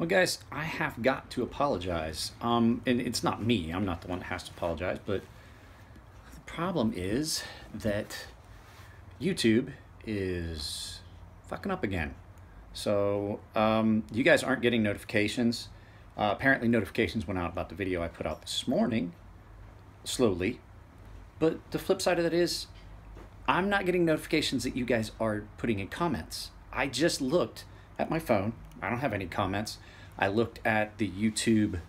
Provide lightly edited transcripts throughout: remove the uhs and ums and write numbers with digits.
Well, guys, I have got to apologize. And it's not me. I'm not the one that has to apologize. But the problem is that YouTube is fucking up again. So you guys aren't getting notifications. Apparently notifications went out about the video I put out this morning, slowly. But the flip side of that is I'm not getting notifications that you guys are putting in comments. I just looked at my phone. I don't have any comments. I looked at the YouTube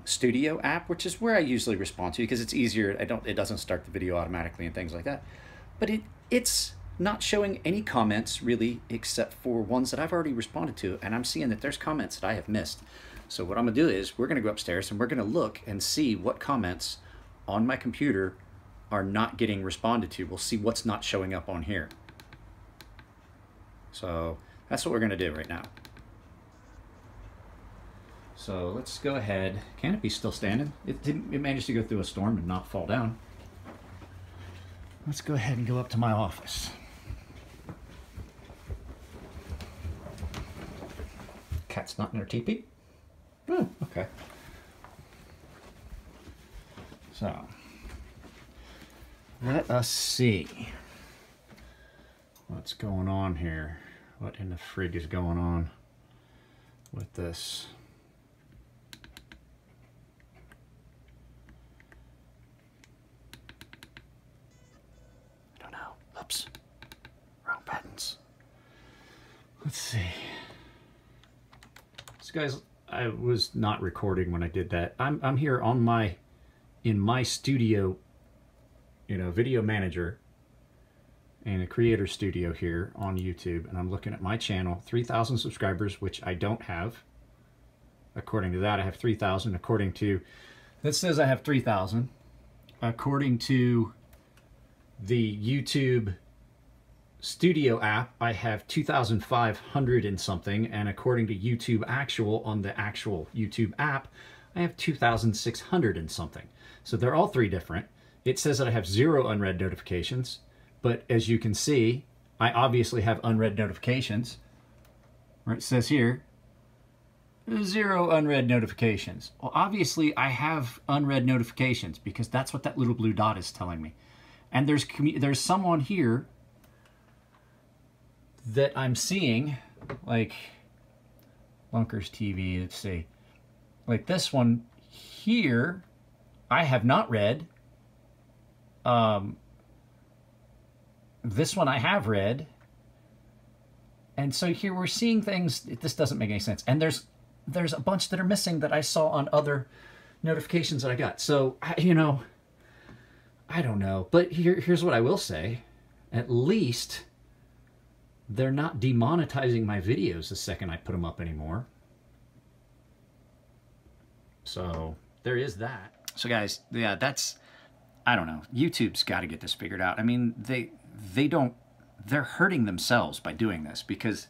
Studio app, which is where I usually respond to because it's easier. It doesn't start the video automatically and things like that. But it's not showing any comments really, except for ones that I've already responded to, and I'm seeing that there's comments that I have missed. So what I'm gonna do is we're gonna go upstairs and we're gonna look and see what comments on my computer are not getting responded to. We'll see what's not showing up on here. So that's what we're gonna do right now. So let's go ahead. Canopy's still standing. It managed to go through a storm and not fall down. Let's go ahead and go up to my office. Cat's not in her teepee? Oh, okay. So let us see what's going on here. What in the frig is going on with this? I don't know. Oops. Wrong buttons. Let's see. So guys, I was not recording when I did that. I'm here on in my studio, video manager and a creator studio here on YouTube, and I'm looking at my channel, 3,000 subscribers, which I don't have. According to that, I have 3,000. According to, that says I have 3,000. According to the YouTube Studio app, I have 2,500 and something, and according to YouTube Actual, on the actual YouTube app, I have 2,600 and something. So they're all three different. It says that I have 0 unread notifications, but as you can see, I obviously have unread notifications. Where it says here, 0 unread notifications. Well, obviously I have unread notifications because that's what that little blue dot is telling me. And there's someone here that I'm seeing, like Lunkers TV, let's see. Like this one here, I have not read. This one I have read. And so here we're seeing things, this doesn't make any sense. And there's a bunch that are missing that I saw on other notifications that I got. So, I don't know. But here's what I will say. At least they're not demonetizing my videos the second I put them up anymore. So there is that. So guys, yeah, I don't know. YouTube's got to get this figured out. I mean, they're hurting themselves by doing this, because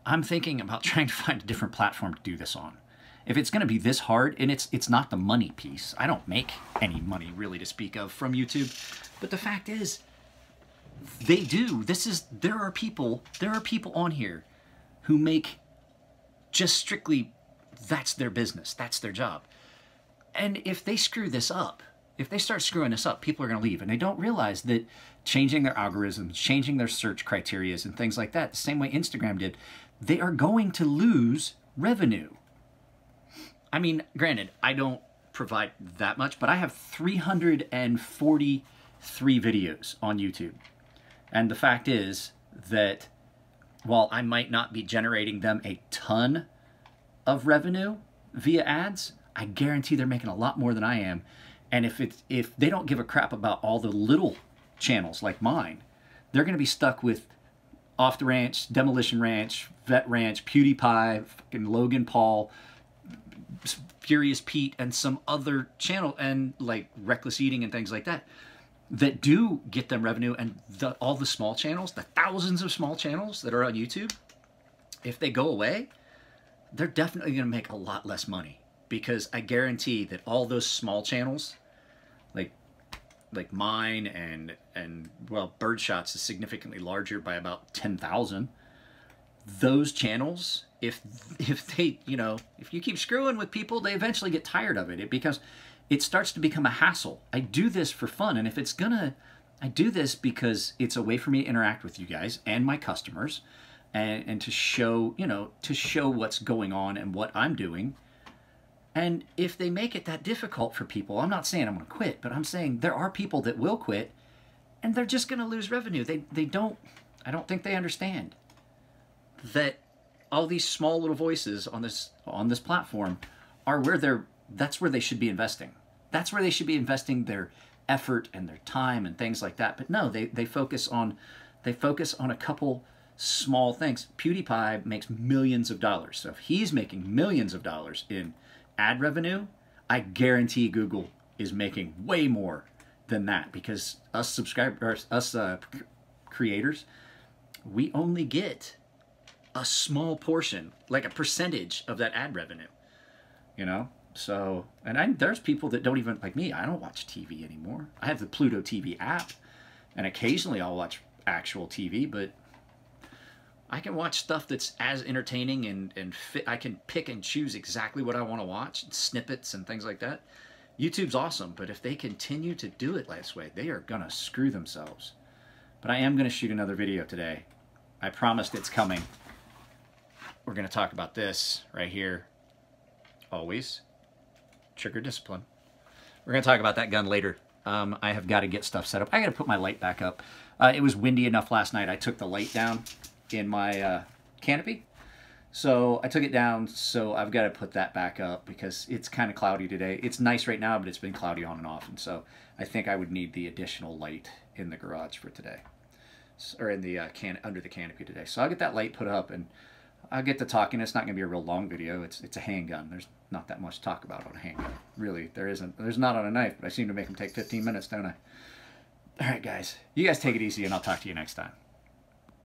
I'm thinking about trying to find a different platform to do this on. If it's going to be this hard, and it's not the money piece. I don't make any money really to speak of from YouTube, but the fact is, they do. There are people on here who make just strictly, that's their business, that's their job. And if they screw this up, if they start screwing this up, people are going to leave. And they don't realize that changing their algorithms, changing their search criteria and things like that, the same way Instagram did, they are going to lose revenue. I mean, granted, I don't provide that much, but I have 343 videos on YouTube. And the fact is that while I might not be generating them a ton of revenue via ads, I guarantee they're making a lot more than I am. And if they don't give a crap about all the little channels like mine, they're going to be stuck with Off the Ranch, Demolition Ranch, Vet Ranch, PewDiePie, fucking Logan Paul, Furious Pete, and some other channel, and like Reckless Eating and things like that, that do get them revenue. And all the small channels, the thousands of small channels that are on YouTube, if they go away, they're definitely going to make a lot less money. Because I guarantee that all those small channels, like mine and well, Birdshots is significantly larger by about 10,000. those channels, if they, you know, if you keep screwing with people, they eventually get tired of it. It starts to become a hassle. I do this for fun, and if it's gonna, I do this because it's a way for me to interact with you guys and my customers, and to show, you know, to show what's going on and what I'm doing. And if they make it that difficult for people, I'm not saying I'm gonna quit, but I'm saying there are people that will quit, and they're just gonna lose revenue. They don't, I don't think they understand that all these small little voices on this platform are where that's where they should be investing. That's where they should be investing their effort and their time and things like that. But no, they focus on a couple small things. PewDiePie makes millions of dollars. So if he's making millions of dollars in ad revenue, I guarantee Google is making way more than that, because us creators, we only get a small portion, like a percentage of that ad revenue, you know? So, and there's people that don't even, like me, I don't watch TV anymore. I have the Pluto TV app, and occasionally I'll watch actual TV, but I can watch stuff that's as entertaining and fit. I can pick and choose exactly what I want to watch, snippets and things like that. YouTube's awesome, but if they continue to do it this way, they are gonna screw themselves. But I am gonna shoot another video today. I promised it's coming. We're going to talk about this right here. Always. Trigger discipline. We're going to talk about that gun later. I have got to get stuff set up. I got to put my light back up. It was windy enough last night. I took the light down in my canopy. So I took it down, so I've got to put that back up because it's kind of cloudy today. It's nice right now, but it's been cloudy on and off. And so I think I would need the additional light in the garage for today. Or in the under the canopy today. So I'll get that light put up, and I'll get to talking. It's not going to be a real long video. It's a handgun. There's not that much to talk about on a handgun. Really, there isn't. There's not on a knife, but I seem to make them take 15 minutes, don't I? All right, guys. You guys take it easy, and I'll talk to you next time.